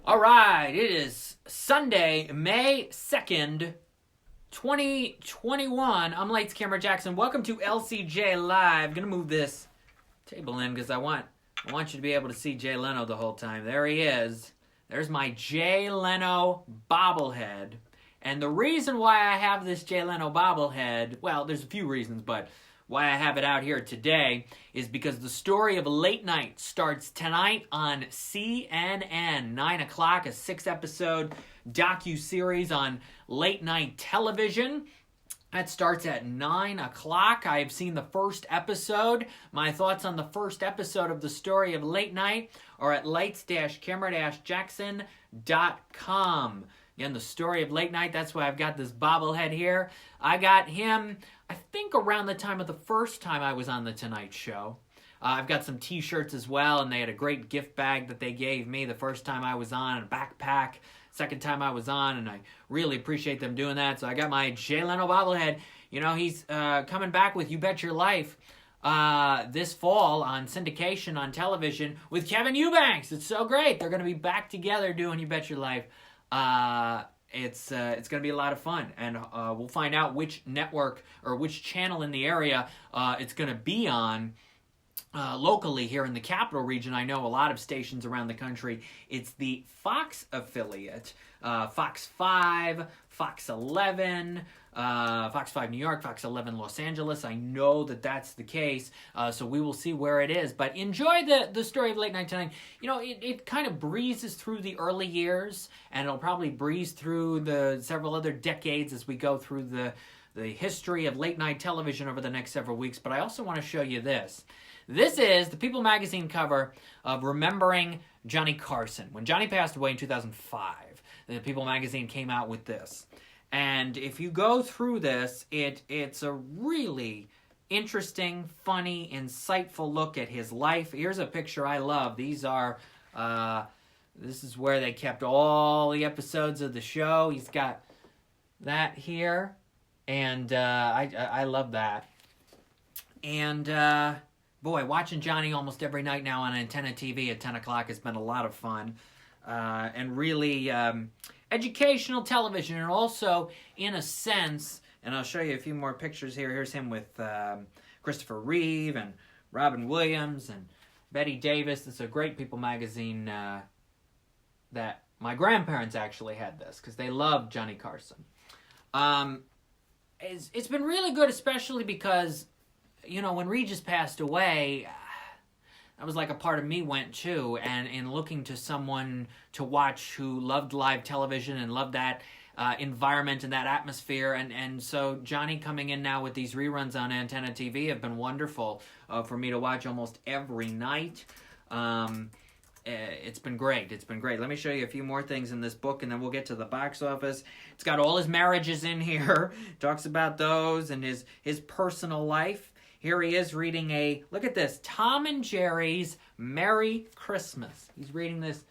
All right, it is Sunday, May 2nd, 2021. I'm Lights Camera Jackson. Welcome to LCJ Live. I'm going to move this table in because I want you to be able to see Jay Leno the whole time. There he is. There's my Jay Leno bobblehead. And the reason why I have this Jay Leno bobblehead, well, there's a few reasons, but why I have it out here today is because the story of Late Night starts tonight on CNN, 9 o'clock, a 6-episode docu-series on late night television. That starts at 9 o'clock. I have seen the first episode. My thoughts on the first episode of the story of Late Night are at lights-camera-jackson.com. Again, the story of Late Night, that's why I've got this bobblehead here. I got him, I think, around the time of the first time I was on The Tonight Show. I've got some t-shirts as well, and they had a great gift bag that they gave me the first time I was on, a backpack, second time I was on, and I really appreciate them doing that. So I got my Jay Leno bobblehead. You know, he's coming back with You Bet Your Life this fall on syndication on television with Kevin Eubanks. It's so great. They're going to be back together doing You Bet Your Life. It's going to be a lot of fun, and we'll find out which network or which channel in the area it's going to be on locally here in the capital region. I know a lot of stations around the country. It's the Fox affiliate, Fox 5, Fox 11, Fox 5 New York, Fox 11 Los Angeles. I know that that's the case, so we will see where it is. But enjoy the story of Late Night tonight. You know, it kind of breezes through the early years, and it'll probably breeze through the several other decades as we go through the history of late night television over the next several weeks. But I also want to show you this. This is the People magazine cover of Remembering Johnny Carson. When Johnny passed away in 2005, the People magazine came out with this. And if you go through this, it's a really interesting, funny, insightful look at his life. Here's a picture I love. These are, this is where they kept all the episodes of the show. He's got that here, and I love that. And boy, watching Johnny almost every night now on Antenna TV at 10 o'clock has been a lot of fun, and really educational television, and also, in a sense, and I'll show you a few more pictures here. Here's him with Christopher Reeve and Robin Williams and Betty Davis. It's a great People magazine that my grandparents actually had this because they loved Johnny Carson. It's been really good, especially because, you know, when Regis passed away, that was like a part of me went too, and in looking to someone to watch who loved live television and loved that environment and that atmosphere, and so Johnny coming in now with these reruns on Antenna TV have been wonderful for me to watch almost every night. It's been great. It's been great. Let me show you a few more things in this book, and then we'll get to the box office. It's got all his marriages in here. Talks about those and his personal life. Here he is reading look at this, Tom and Jerry's Merry Christmas. He's reading this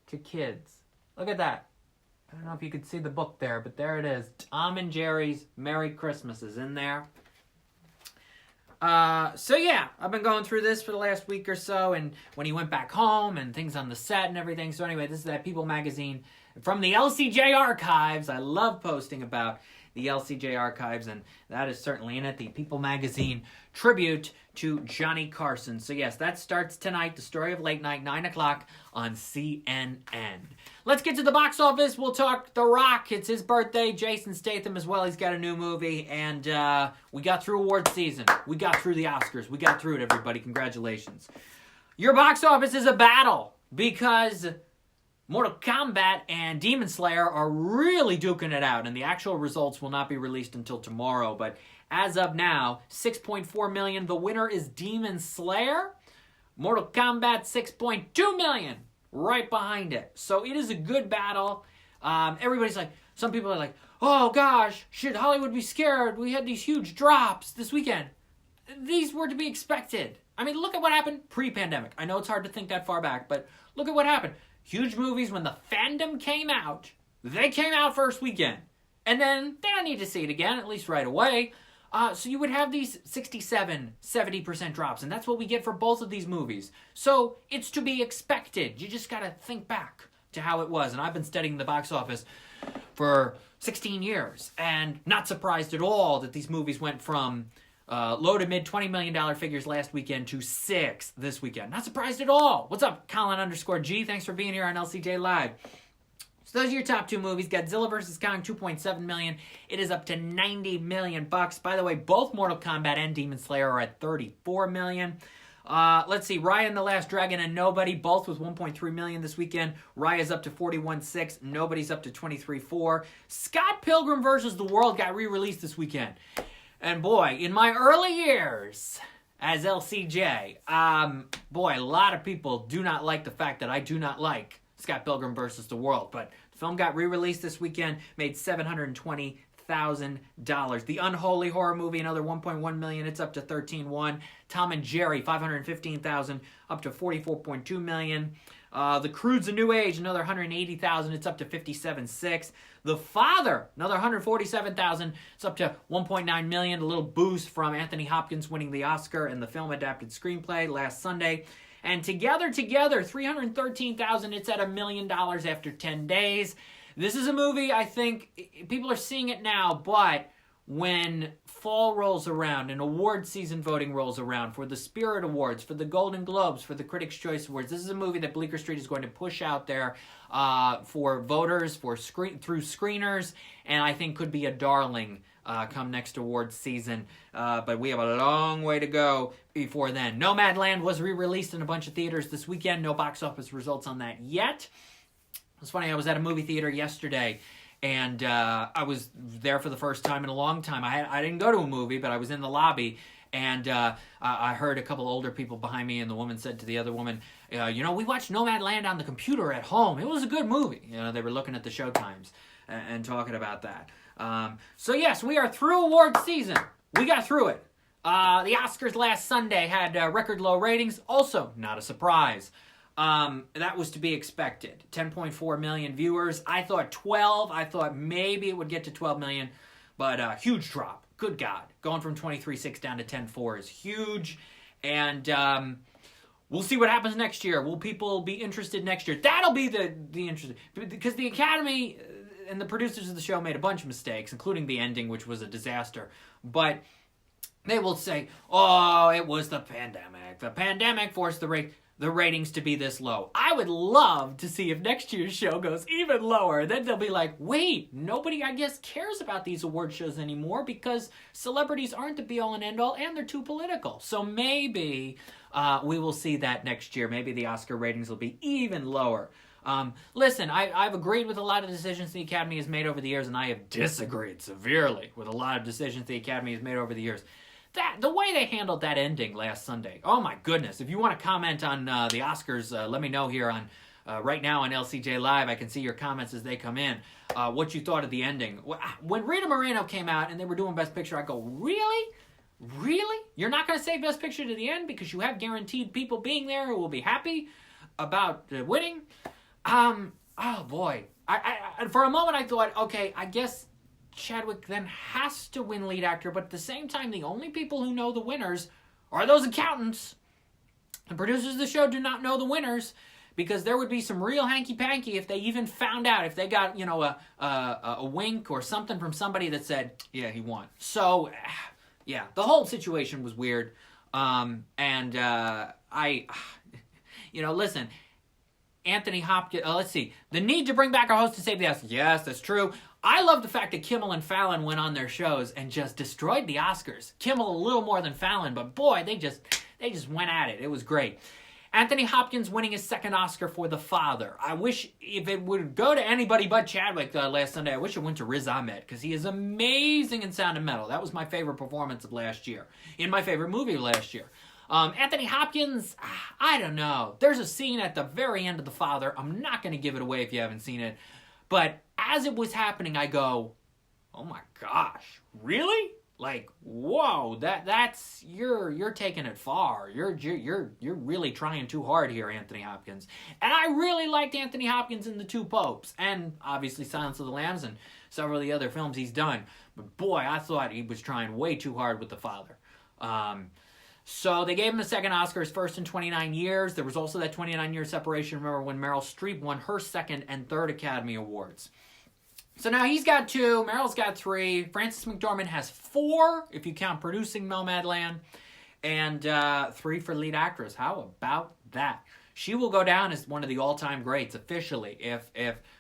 to kids. Look at that. I don't know if you could see the book there, but there it is. Tom and Jerry's Merry Christmas is in there. So yeah, I've been going through this for the last week or so, and when he went back home and things on the set and everything. So anyway, this is that People magazine from the LCJ archives. I love posting about the LCJ archives, and that is certainly in it, the People magazine tribute to Johnny Carson. So yes, that starts tonight, the story of Late Night, 9 o'clock on CNN. Let's get to the box office. We'll talk The Rock. It's his birthday. Jason Statham as well. He's got a new movie, and we got through award season. We got through the Oscars. We got through it, everybody. Congratulations. Your box office is a battle because Mortal Kombat and Demon Slayer are really duking it out, and the actual results will not be released until tomorrow. But as of now, 6.4 million. The winner is Demon Slayer. Mortal Kombat, 6.2 million, right behind it. So it is a good battle. Everybody's like, some people are like, oh gosh, should Hollywood be scared? We had these huge drops this weekend. These were to be expected. I mean, look at what happened pre-pandemic. I know it's hard to think that far back, but look at what happened. Huge movies, when the fandom came out, they came out first weekend. And then they don't need to see it again, at least right away. So you would have these 67, 70% drops. And that's what we get for both of these movies. So it's to be expected. You just got to think back. to how it was. And I've been studying the box office for 16 years, and not surprised at all that these movies went from low to mid $20 million figures last weekend to 6 this weekend. Not surprised at all. What's up, Colin_G? Thanks for being here on LCJ Live. So those are your top 2 movies. Godzilla vs. Kong, $2.7 million. It is up to $90 million. By the way, both Mortal Kombat and Demon Slayer are at $34 million. Let's see, Raya and the Last Dragon and Nobody, both with $1.3 million this weekend. Raya's up to $41.6. Nobody's up to $23.4. Scott Pilgrim vs. the World got re-released this weekend. And boy, in my early years as LCJ, boy, a lot of people do not like the fact that I do not like Scott Pilgrim vs. the World. But the film got re-released this weekend, made $720,000. The Unholy horror movie, another $1.1 million. It's up to $13.1. Tom and Jerry, $515,000, up to $44.2 million. The Croods: A New Age, another $180,000. It's up to $57.6. The Father, another $147,000. It's up to $1.9 million. A little boost from Anthony Hopkins winning the Oscar in the film adapted screenplay last Sunday. And together, $313,000. It's at $1 million after 10 days. This is a movie, I think, people are seeing it now, but when fall rolls around and award season voting rolls around for the Spirit Awards, for the Golden Globes, for the Critics' Choice Awards, this is a movie that Bleecker Street is going to push out there for voters, through screeners, and I think could be a darling come next awards season. But we have a long way to go before then. Nomadland was re-released in a bunch of theaters this weekend. No box office results on that yet. It's funny, I was at a movie theater yesterday, and I was there for the first time in a long time. I didn't go to a movie, but I was in the lobby, and I heard a couple older people behind me, and the woman said to the other woman, we watched Nomadland on the computer at home. It was a good movie. They were looking at the showtimes and talking about that. So yes, we are through award season. We got through it. The Oscars last Sunday had record low ratings. Also, not a surprise. That was to be expected. 10.4 million viewers. I thought 12. I thought maybe it would get to 12 million, but huge drop. Good God. Going from 23.6 down to 10.4 is huge. And we'll see what happens next year. Will people be interested next year? That'll be the interesting, because the Academy and the producers of the show made a bunch of mistakes, including the ending, which was a disaster. But they will say, oh, it was the pandemic. The pandemic forced the ratings to be this low. I would love to see if next year's show goes even lower. Then they'll be like, wait, nobody, I guess, cares about these award shows anymore because celebrities aren't the be-all and end-all, and they're too political. So maybe we will see that next year. Maybe the Oscar ratings will be even lower. Listen, I've agreed with a lot of decisions the Academy has made over the years, and I have disagreed severely with a lot of decisions the Academy has made over the years. The way they handled that ending last Sunday, oh my goodness. If you want to comment on the Oscars, let me know here on right now on LCJ Live. I can see your comments as they come in. What you thought of the ending. When Rita Moreno came out and they were doing Best Picture, I go, really? Really? You're not going to say Best Picture to the end because you have guaranteed people being there who will be happy about winning? Oh boy. I for a moment I thought, okay, I guess Chadwick then has to win lead actor, but at the same time, the only people who know the winners are those accountants. The producers of the show do not know the winners because there would be some real hanky-panky if they even found out, if they got, a wink or something from somebody that said, yeah, he won. So, yeah, the whole situation was weird. Listen, Anthony Hopkins, let's see, the need to bring back our host to save the Oscars. Yes, that's true. I love the fact that Kimmel and Fallon went on their shows and just destroyed the Oscars. Kimmel a little more than Fallon, but boy, they just went at it. It was great. Anthony Hopkins winning his second Oscar for The Father. I wish if it would go to anybody but Chadwick last Sunday, I wish it went to Riz Ahmed because he is amazing in Sound of Metal. That was my favorite performance of last year. In my favorite movie of last year. Anthony Hopkins, I don't know. There's a scene at the very end of The Father. I'm not going to give it away if you haven't seen it. But as it was happening, I go, oh my gosh, really? Like, whoa, that's you're taking it far. You're really trying too hard here, Anthony Hopkins. And I really liked Anthony Hopkins in The Two Popes, and obviously Silence of the Lambs and several of the other films he's done. But boy, I thought he was trying way too hard with The Father. So they gave him the second Oscar, his first in 29 years. There was also that 29-year separation, remember, when Meryl Streep won her second and third Academy Awards. So now he's got 2, Meryl's got 3, Frances McDormand has 4, if you count producing Nomadland, and 3 for lead actress. How about that? She will go down as one of the all-time greats, officially. If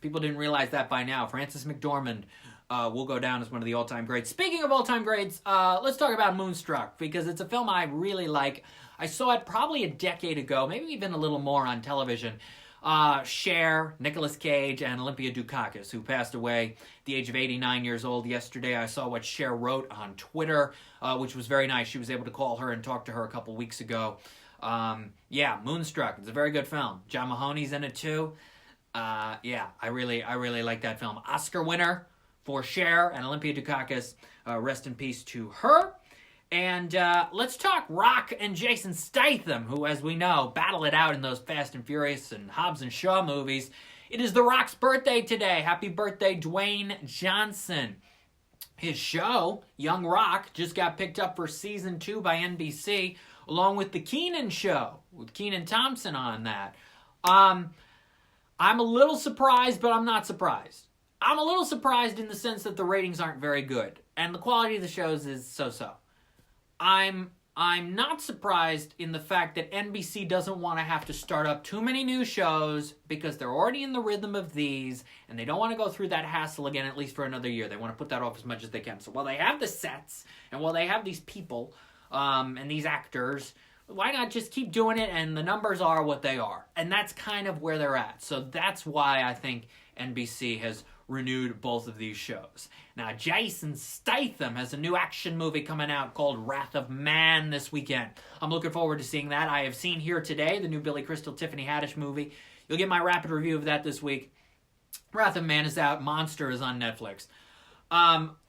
people didn't realize that by now, Frances McDormand will go down as one of the all-time greats. Speaking of all-time greats, let's talk about Moonstruck, because it's a film I really like. I saw it probably a decade ago, maybe even a little more on television. Cher, Nicolas Cage, and Olympia Dukakis, who passed away at the age of 89 years old yesterday. I saw what Cher wrote on Twitter, which was very nice. She was able to call her and talk to her a couple weeks ago. Yeah, Moonstruck. It's a very good film. John Mahoney's in it too. Yeah, I really like that film. Oscar winner for Cher and Olympia Dukakis. Rest in peace to her. And let's talk Rock and Jason Statham, who, as we know, battle it out in those Fast and Furious and Hobbs and Shaw movies. It is The Rock's birthday today. Happy birthday, Dwayne Johnson. His show, Young Rock, just got picked up for season 2 by NBC, along with The Kenan Show, with Kenan Thompson on that. I'm a little surprised, but I'm not surprised. I'm a little surprised in the sense that the ratings aren't very good, and the quality of the shows is so-so. I'm not surprised in the fact that NBC doesn't want to have to start up too many new shows because they're already in the rhythm of these, and they don't want to go through that hassle again, at least for another year. They want to put that off as much as they can. So while they have the sets, and while they have these people, and these actors, why not just keep doing it, and the numbers are what they are. And that's kind of where they're at. So that's why I think NBC has renewed both of these shows. Now, Jason Statham has a new action movie coming out called Wrath of Man this weekend. I'm looking forward to seeing that. I have seen Here Today, the new Billy Crystal, Tiffany Haddish movie. You'll get my rapid review of that this week. Wrath of Man is out. Monster is on Netflix.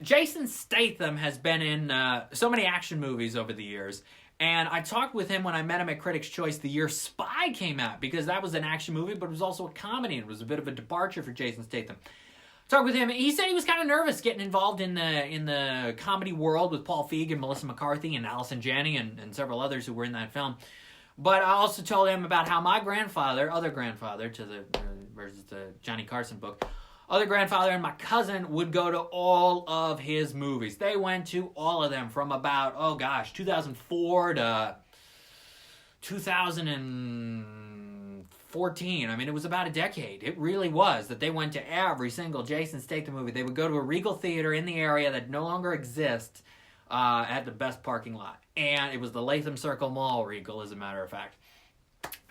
Jason Statham has been in so many action movies over the years, and I talked with him when I met him at Critics' Choice the year Spy came out, because that was an action movie, but it was also a comedy, and it was a bit of a departure for Jason Statham. Talked with him. He said he was kind of nervous getting involved in the comedy world with Paul Feig and Melissa McCarthy and Allison Janney and several others who were in that film. But I also told him about how my other grandfather to the Johnny Carson book, other grandfather and my cousin would go to all of his movies. They went to all of them from about, 2004 to 2014. I mean, it was about a decade. It really was that they went to every single Jason Statham movie. They would go to a Regal theater in the area that no longer exists at the best parking lot. And it was the Latham Circle Mall Regal, as a matter of fact.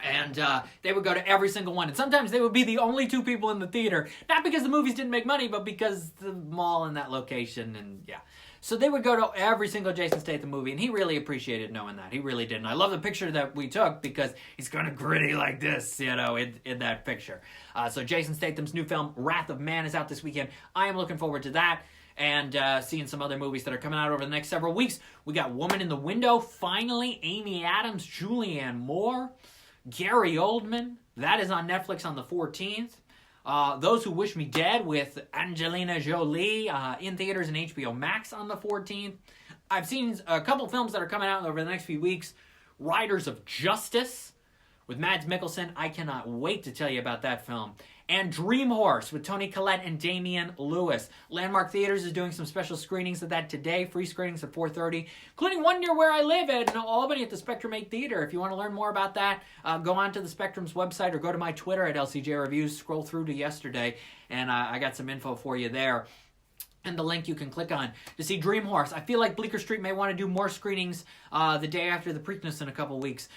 And they would go to every single one. And sometimes they would be the only 2 people in the theater. Not because the movies didn't make money, but because the mall in that location. And yeah. So they would go to every single Jason Statham movie. And he really appreciated knowing that. He really did. And I love the picture that we took because he's kind of gritty like this, in that picture. So Jason Statham's new film, Wrath of Man, is out this weekend. I am looking forward to that. And seeing some other movies that are coming out over the next several weeks. We got Woman in the Window, finally. Amy Adams, Julianne Moore, Gary Oldman. That is on Netflix on the 14th. Those Who Wish Me Dead with Angelina Jolie in theaters and HBO Max on the 14th. I've seen a couple films that are coming out over the next few weeks. Riders of Justice with Mads Mikkelsen. I cannot wait to tell you about that film. And Dream Horse with Toni Collette and Damian Lewis. Landmark Theaters is doing some special screenings of that today. Free screenings at 4:30, including one near where I live in Albany at the Spectrum 8 Theater. If you want to learn more about that, go on to the Spectrum's website or go to my Twitter at LCJ Reviews. Scroll through to yesterday, and I got some info for you there. And the link you can click on to see Dream Horse. I feel like Bleecker Street may want to do more screenings the day after the Preakness in a couple weeks,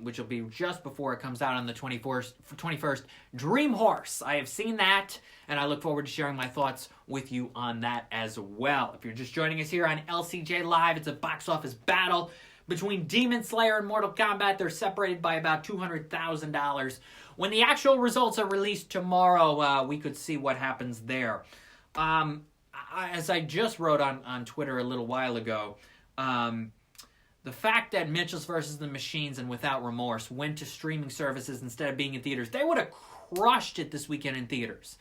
which will be just before it comes out on the 21st. Dream Horse. I have seen that, and I look forward to sharing my thoughts with you on that as well. If you're just joining us here on LCJ Live, it's a box office battle between Demon Slayer and Mortal Kombat. They're separated by about $200,000. When the actual results are released tomorrow, we could see what happens there. As I just wrote on Twitter a little while ago, the fact that Mitchell's vs. the Machines and Without Remorse went to streaming services instead of being in theaters, they would have crushed it this weekend in theaters.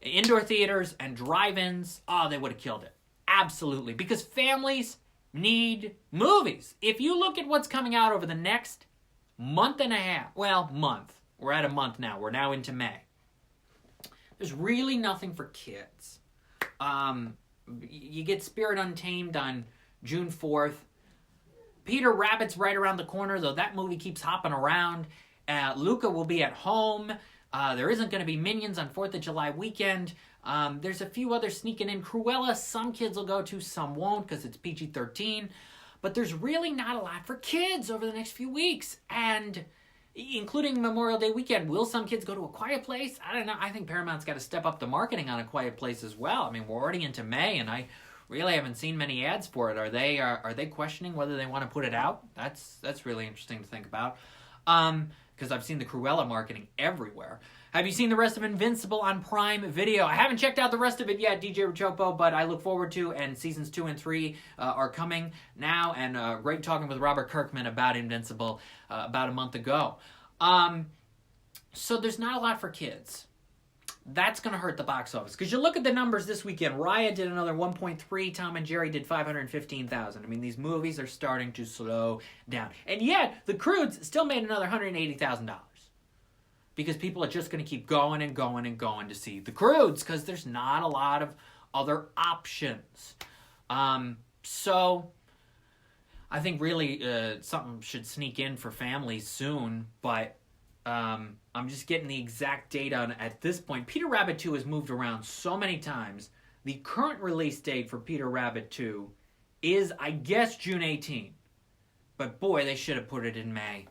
Indoor theaters and drive-ins, they would have killed it. Absolutely. Because families need movies. If you look at what's coming out over the next month and a half, month. We're at a month now. We're now into May. There's really nothing for kids. You get Spirit Untamed on June 4th. Peter Rabbit's right around the corner, though that movie keeps hopping around. Luca will be at home. There isn't going to be Minions on 4th of July weekend. There's a few others sneaking in. Cruella, some kids will go to, some won't because it's PG-13. But there's really not a lot for kids over the next few weeks. And including Memorial Day weekend, will some kids go to A Quiet Place? I don't know. I think Paramount's got to step up the marketing on A Quiet Place as well. I mean, we're already into May, and I really haven't seen many ads for it. Are they questioning whether they want to put it out? That's really interesting to think about. Because I've seen the Cruella marketing everywhere. Have you seen the rest of Invincible on Prime Video? I haven't checked out the rest of it yet, DJ Rachopo, but I look forward to, and seasons 2 and 3 are coming now, and great talking with Robert Kirkman about Invincible about a month ago. So there's not a lot for kids. That's going to hurt the box office. Because you look at the numbers this weekend, Raya did another 1.3, Tom and Jerry did 515,000. I mean, these movies are starting to slow down. And yet, The Croods still made another $180,000. Because people are just going to keep going and going and going to see The Croods, because there's not a lot of other options. So, I think really something should sneak in for families soon, but I'm just getting the exact data at this point. Peter Rabbit 2 has moved around so many times. The current release date for Peter Rabbit 2 is, I guess, June 18. But boy, they should have put it in May.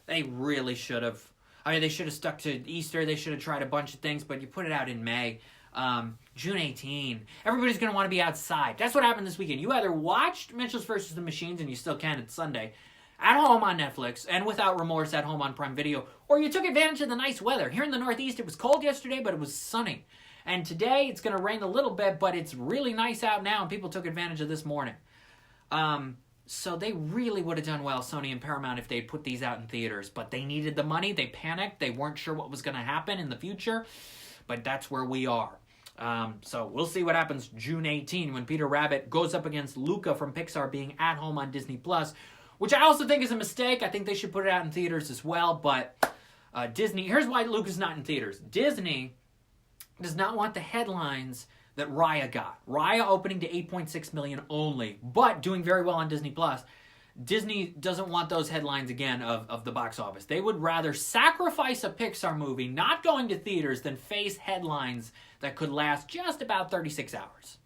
They really should have. I mean, they should have stuck to Easter. They should have tried a bunch of things, but you put it out in May. June 18. Everybody's going to want to be outside. That's what happened this weekend. You either watched Mitchell's vs. the Machines, and you still can, it's Sunday, at home on Netflix, and without remorse at home on Prime Video, or you took advantage of the nice weather. Here in the Northeast, it was cold yesterday, but it was sunny. And today, it's going to rain a little bit, but it's really nice out now, and people took advantage of this morning. So they really would have done well, Sony and Paramount, if they'd put these out in theaters. But they needed the money. They panicked. They weren't sure what was going to happen in the future. But that's where we are. So we'll see what happens June 18 when Peter Rabbit goes up against Luca from Pixar being at home on Disney+, which I also think is a mistake. I think they should put it out in theaters as well. But Disney, here's why Luca's not in theaters. Disney does not want the headlines that Raya got. Raya opening to 8.6 million only, but doing very well on Disney+. Disney doesn't want those headlines again of the box office. They would rather sacrifice a Pixar movie not going to theaters than face headlines that could last just about 36 hours.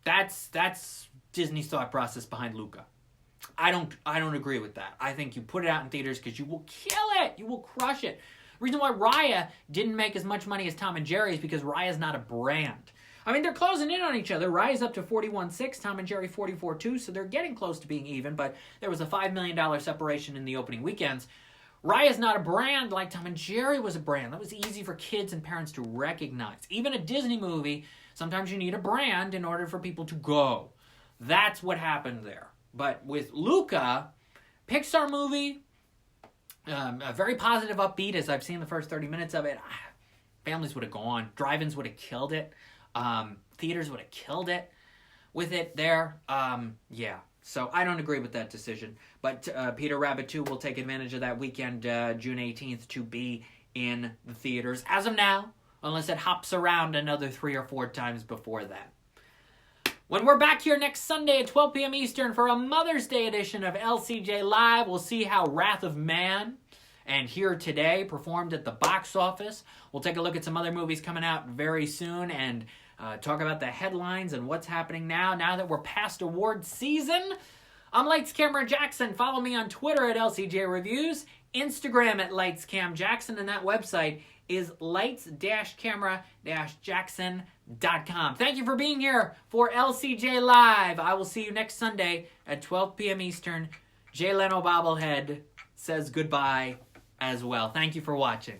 That's Disney's thought process behind Luca. I don't agree with that. I think you put it out in theaters because you will kill it. You will crush it. The reason why Raya didn't make as much money as Tom and Jerry is because Raya's not a brand. I mean, they're closing in on each other. Raya's up to 41.6, Tom and Jerry 44.2, so they're getting close to being even, but there was a $5 million separation in the opening weekends. Raya's not a brand like Tom and Jerry was a brand. That was easy for kids and parents to recognize. Even a Disney movie, sometimes you need a brand in order for people to go. That's what happened there. But with Luca, Pixar movie, a very positive, upbeat, as I've seen the first 30 minutes of it. Families would have gone. Drive-ins would have killed it. Theaters would have killed it with it there. Yeah. So I don't agree with that decision. But Peter Rabbit 2 will take advantage of that weekend, June 18th, to be in the theaters. As of now, unless it hops around another 3 or 4 times before that. When we're back here next Sunday at 12 p.m. Eastern for a Mother's Day edition of LCJ Live, we'll see how Wrath of Man and Here Today performed at the box office. We'll take a look at some other movies coming out very soon and talk about the headlines and what's happening now that we're past award season. I'm Lights Camera Jackson. Follow me on Twitter at LCJ Reviews, Instagram at LightsCam Jackson, and that website is lights-camera-jackson.com. Thank you for being here for LCJ Live. I will see you next Sunday at 12 p.m. Eastern. Jay Leno Bobblehead says goodbye as well. Thank you for watching.